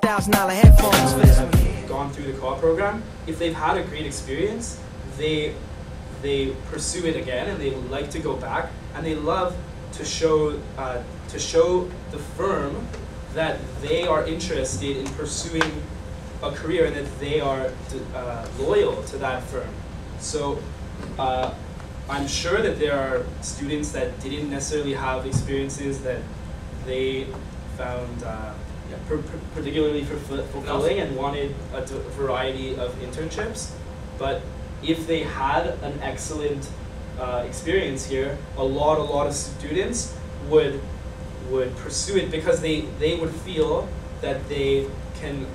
$1,000 headphones for this one. Gone through the co-op program, if they've had a great experience, they pursue it again and they like to go back, and they love to show the firm that they are interested in pursuing a career and that they are loyal to that firm. So I'm sure that there are students that didn't necessarily have experiences that they found particularly fulfilling and wanted a variety of internships. But if they had an excellent experience here, a lot of students would pursue it because they would feel that they can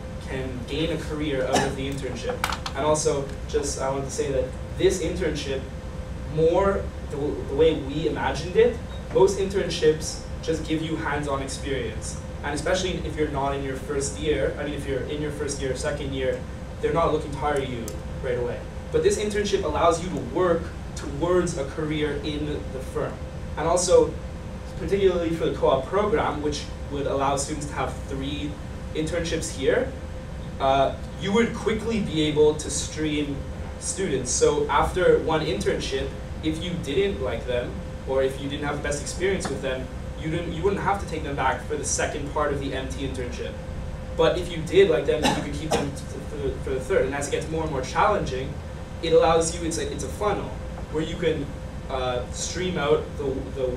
gain a career out of the internship. And also, I want to say that this internship, the way we imagined it, most internships just give you hands-on experience. And especially if you're not in your first year, if you're in your first year or second year, they're not looking to hire you right away. But this internship allows you to work towards a career in the firm. And also, particularly for the co-op program, which would allow students to have 3 internships here, you would quickly be able to stream students. So after one internship, if you didn't like them, or if you didn't have the best experience with them, you wouldn't have to take them back for the second part of the MT internship. But if you did like them, then you could keep them for the third. And as it gets more and more challenging, it allows you, it's a funnel where you can stream out the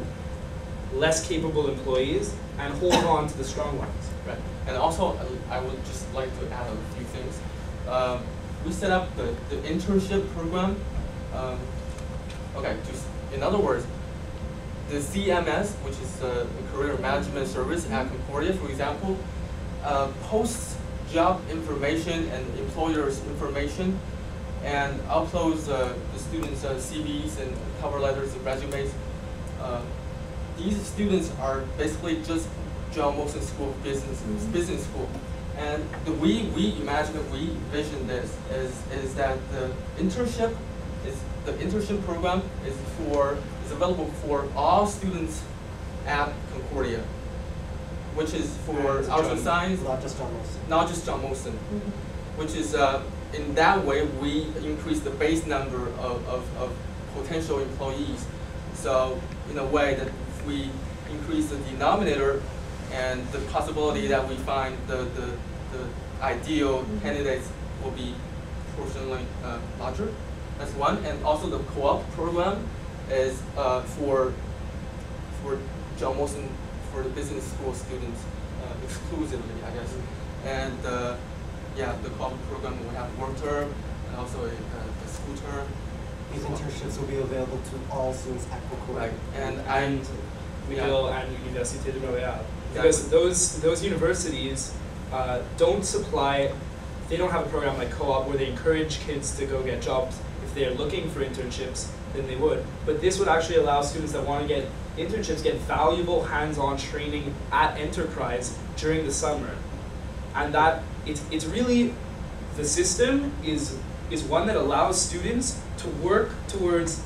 less capable employees and hold on to the strong ones. Right. And also, I would just like to add a few things. We set up the internship program. In other words, the CMS, which is the Career Management Service at Concordia, for example, posts job information and employers' information and uploads the students' CVs and cover letters and resumes. These students are basically just John Wilson School of Business School. And we envision this is that the internship program is available for all students at Concordia, which is for arts and science, not just John Wilson, which is in that way we increase the base number of potential employees. So in a way that if we increase the denominator and the possibility that we find the ideal candidates will be proportionally larger. That's one. And also the co-op program is for John Wilson, for the business school students exclusively, I guess. And the co-op program will have work term and also a school term. These internships will be available to all students at Concordia. Right. And McGill and Université de Montréal. Because those universities don't supply, they don't have a program like co-op where they encourage kids to go get jobs. If they're looking for internships, then they would. But this would actually allow students that want to get internships get valuable hands-on training at Enterprise during the summer. And that it's really, the system is one that allows students to work towards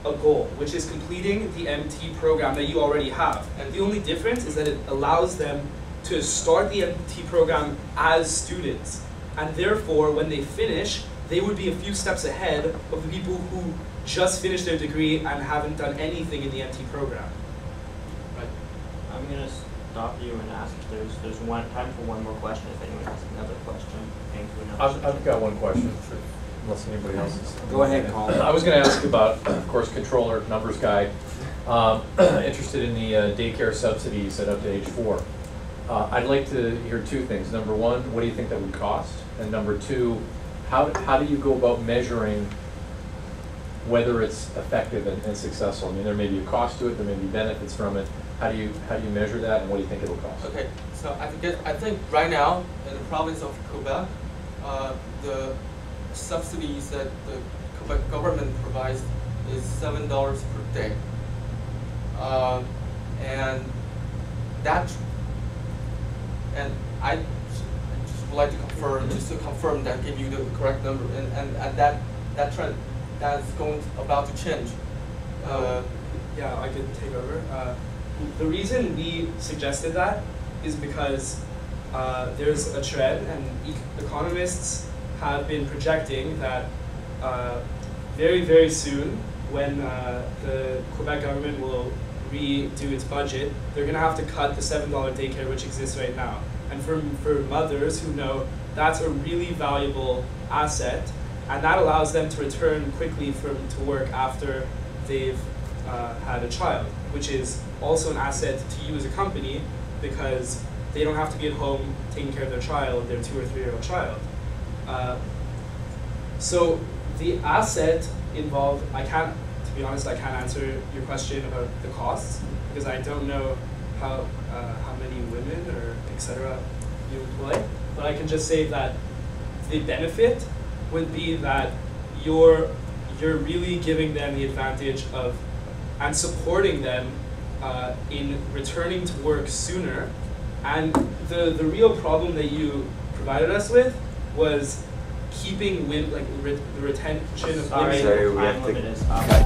a goal, which is completing the MT program that you already have. And the only difference is that it allows them to start the MT program as students. And therefore, when they finish, they would be a few steps ahead of the people who just finished their degree and haven't done anything in the MT program. Right. I'm going to stop you and ask if there's time for one more question. If anyone has another question, I've got one question, unless anybody else is. Go ahead, Colin. I was going to ask about, of course, controller, numbers guy. Interested in the daycare subsidies at up to age 4. I'd like to hear 2 things. Number 1, what do you think that would cost? And number 2, how do you go about measuring whether it's effective and successful? I mean, there may be a cost to it, there may be benefits from it. How do you measure that, and what do you think it'll cost? Okay, so I think right now in the province of Quebec, the subsidies that the Quebec government provides is $7 per day, and I just would like to confirm that, give you the correct number, and that trend that's about to change. Yeah, I could take over. The reason we suggested that is because there's a trend, and economists have been projecting that very, very soon, when the Quebec government will redo its budget, they're going to have to cut the $7 daycare which exists right now. And for mothers who know that's a really valuable asset, and that allows them to return quickly to work after they've had a child, which is also an asset to you as a company because they don't have to be at home taking care of their child, their 2 or 3-year-old child. So the asset involved, to be honest, I can't answer your question about the costs because I don't know how many women or etc. you employ. But I can just say that the benefit would be that you're really giving them the advantage of and supporting them in returning to work sooner. And the real problem that you provided us with was keeping the retention of women. Sorry, we have to cut.